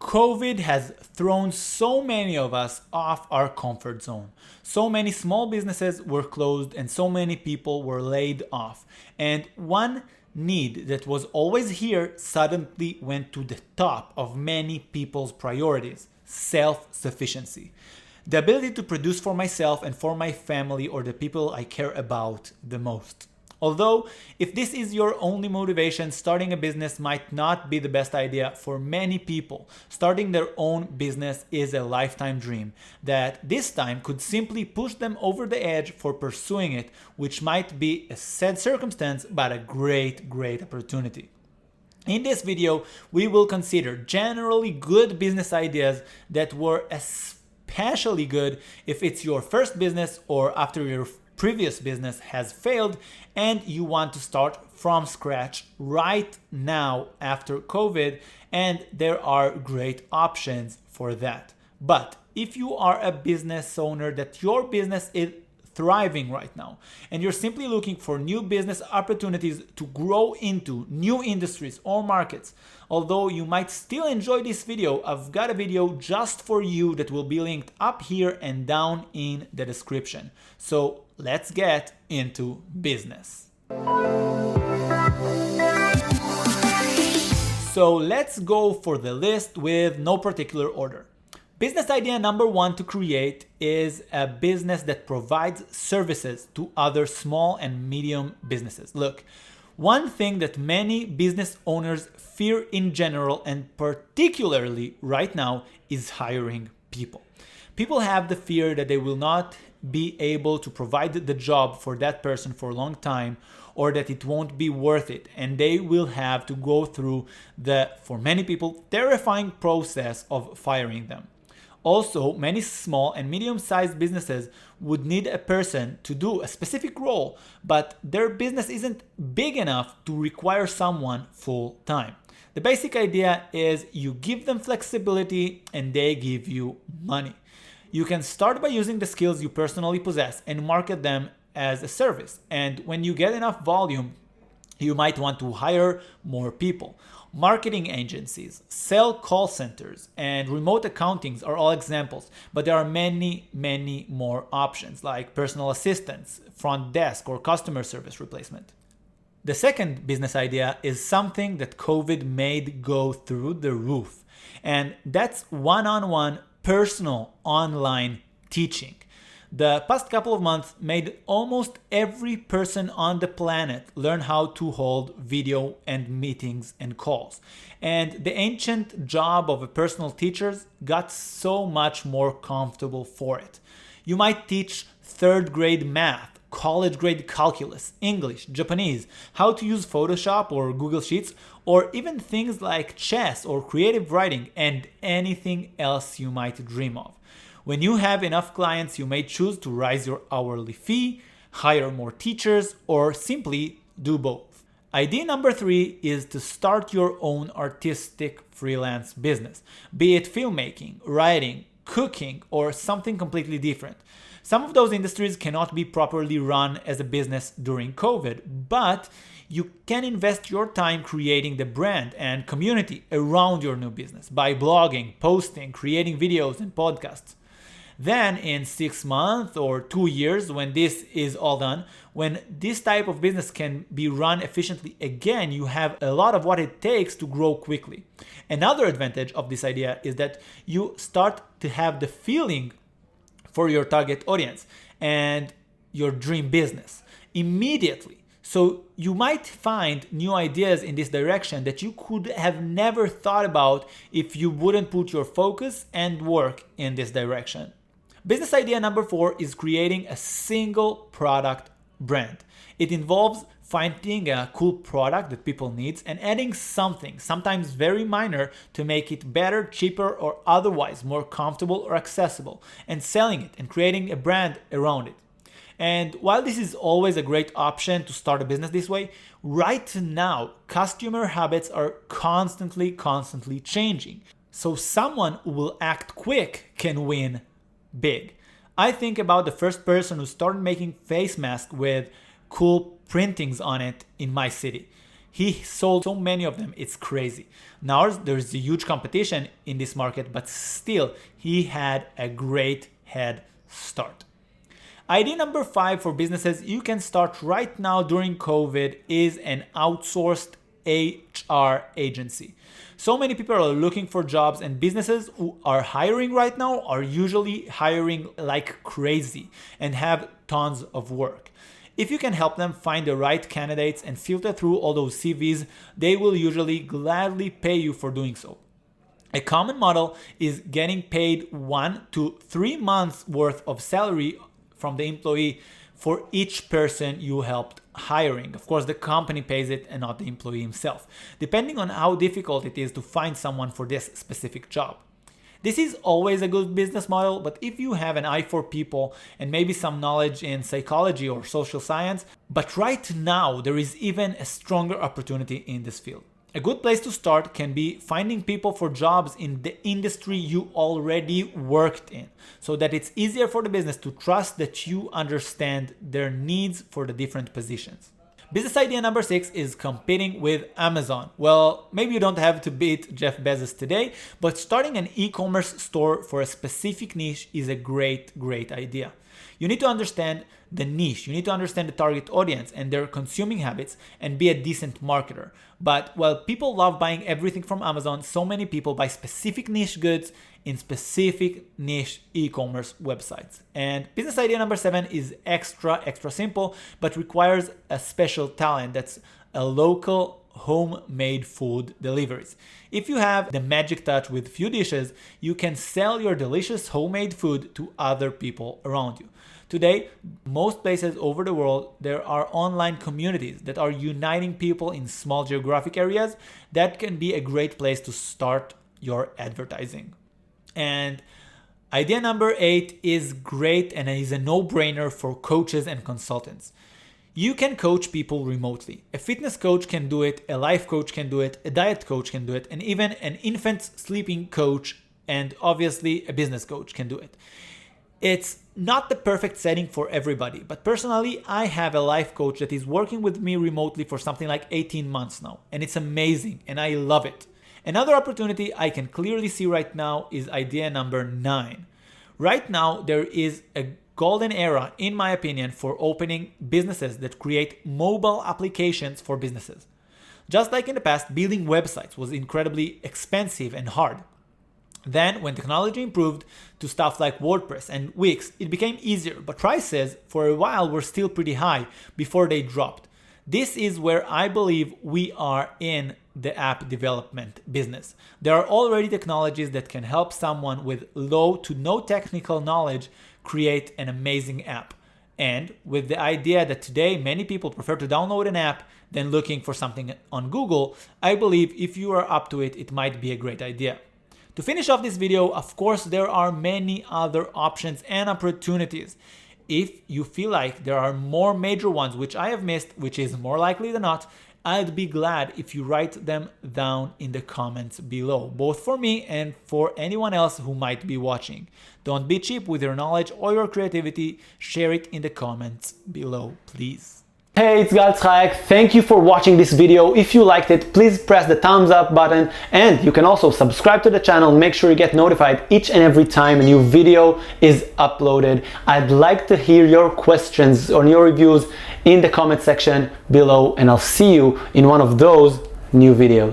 COVID has thrown so many of us off our comfort zone. So many small businesses were closed and so many people were laid off. And one need that was always here suddenly went to the top of many people's priorities: self-sufficiency. The ability to produce for myself and for my family or the people I care about the most. Although, if this is your only motivation, starting a business might not be the best idea for many people. Starting their own business is a lifetime dream that this time could simply push them over the edge for pursuing it, which might be a sad circumstance, but a great opportunity. In this video, we will consider generally good business ideas that were especially good if it's your first business or after your previous business has failed and you want to start from scratch right now after COVID, and there are great options for that. But if you are a business owner that your business is thriving right now and you're simply looking for new business opportunities to grow into new industries or markets, although you might still enjoy this video, I've got a video just for you that will be linked up here and down in the description. So let's get into business. So let's go for the list with no particular order. Business idea number one to create is a business that provides services to other small and medium businesses. Look, one thing that many business owners fear in general and particularly right now is hiring people. People have the fear that they will not be able to provide the job for that person for a long time, or that it won't be worth it, and they will have to go through the, for many people, terrifying process of firing them. Also, many small and medium-sized businesses would need a person to do a specific role, but their business isn't big enough to require someone full-time. The basic idea is you give them flexibility and they give you money. You can start by using the skills you personally possess and market them as a service. And when you get enough volume, you might want to hire more people. Marketing agencies, sell call centers, and remote accountings are all examples, but there are many more options like personal assistants, front desk, or customer service replacement. The second business idea is something that COVID made go through the roof, and that's one-on-one personal online teaching. The past couple of months made almost every person on the planet learn how to hold video and meetings and calls. And the ancient job of a personal teacher got so much more comfortable for it. You might teach third grade math, college grade calculus, English, Japanese, how to use Photoshop or Google Sheets, or even things like chess or creative writing and anything else you might dream of. When you have enough clients, you may choose to raise your hourly fee, hire more teachers, or simply do both. Idea number 3 is to start your own artistic freelance business, be it filmmaking, writing, cooking, or something completely different. Some of those industries cannot be properly run as a business during COVID, but you can invest your time creating the brand and community around your new business by blogging, posting, creating videos and podcasts. Then in 6 months or 2 years, when this is all done, when this type of business can be run efficiently again, you have a lot of what it takes to grow quickly. Another advantage of this idea is that you start to have the feeling for your target audience and your dream business immediately. So you might find new ideas in this direction that you could have never thought about if you wouldn't put your focus and work in this direction. Business idea number 4 is creating a single product brand. It involves finding a cool product that people need and adding something, sometimes very minor, to make it better, cheaper, or otherwise more comfortable or accessible, and selling it and creating a brand around it. And while this is always a great option to start a business this way, right now customer habits are constantly changing. So someone who will act quick can win big. I think about the first person who started making face masks with cool printings on it in my city. He sold so many of them, it's crazy. Now there's a huge competition in this market, but still he had a great head start. Idea number 5 for businesses you can start right now during COVID is an outsourced HR agency. So many people are looking for jobs, and businesses who are hiring right now are usually hiring like crazy and have tons of work. If you can help them find the right candidates and filter through all those CVs, they will usually gladly pay you for doing so. A common model is getting paid 1 to 3 months worth of salary from the employee for each person you helped hiring. Of course, the company pays it and not the employee himself, depending on how difficult it is to find someone for this specific job. This is always a good business model, but if you have an eye for people and maybe some knowledge in psychology or social science, but right now there is even a stronger opportunity in this field. A good place to start can be finding people for jobs in the industry you already worked in, so that it's easier for the business to trust that you understand their needs for the different positions. Business idea number 6 is competing with Amazon. Well, maybe you don't have to beat Jeff Bezos today, but starting an e-commerce store for a specific niche is a great idea. You need to understand the niche, you need to understand the target audience and their consuming habits and be a decent marketer. But while people love buying everything from Amazon, so many people buy specific niche goods in specific niche e-commerce websites. And business idea number 7 is extra simple, but requires a special talent. That's a local homemade food deliveries. If you have the magic touch with few dishes, you can sell your delicious homemade food to other people around you. Today, most places over the world, there are online communities that are uniting people in small geographic areas. That can be a great place to start your advertising. And idea number 8 is great and is a no-brainer for coaches and consultants. You can coach people remotely. A fitness coach can do it, a life coach can do it, a diet coach can do it, and even an infant sleeping coach and obviously a business coach can do it. It's not the perfect setting for everybody, but personally, I have a life coach that is working with me remotely for something like 18 months now, and it's amazing and I love it. Another opportunity I can clearly see right now is idea number 9. Right now, there is a golden era, in my opinion, for opening businesses that create mobile applications for businesses. Just like in the past, building websites was incredibly expensive and hard. Then, when technology improved to stuff like WordPress and Wix, it became easier, but prices for a while were still pretty high before they dropped. This is where I believe we are in the app development business. There are already technologies that can help someone with low to no technical knowledge create an amazing app. And with the idea that today many people prefer to download an app than looking for something on Google, I believe if you are up to it, it might be a great idea. To finish off this video, of course, there are many other options and opportunities. If you feel like there are more major ones which I have missed, which is more likely than not, I'd be glad if you write them down in the comments below, both for me and for anyone else who might be watching. Don't be cheap with your knowledge or your creativity. Share it in the comments below, please. Hey, it's Tzhayek. Thank you for watching this video. If you liked it, please press the thumbs up button, and you can also subscribe to the channel. Make sure you get notified each and every time a new video is uploaded. I'd like to hear your questions or your reviews in the comment section below, and I'll see you in one of those new videos.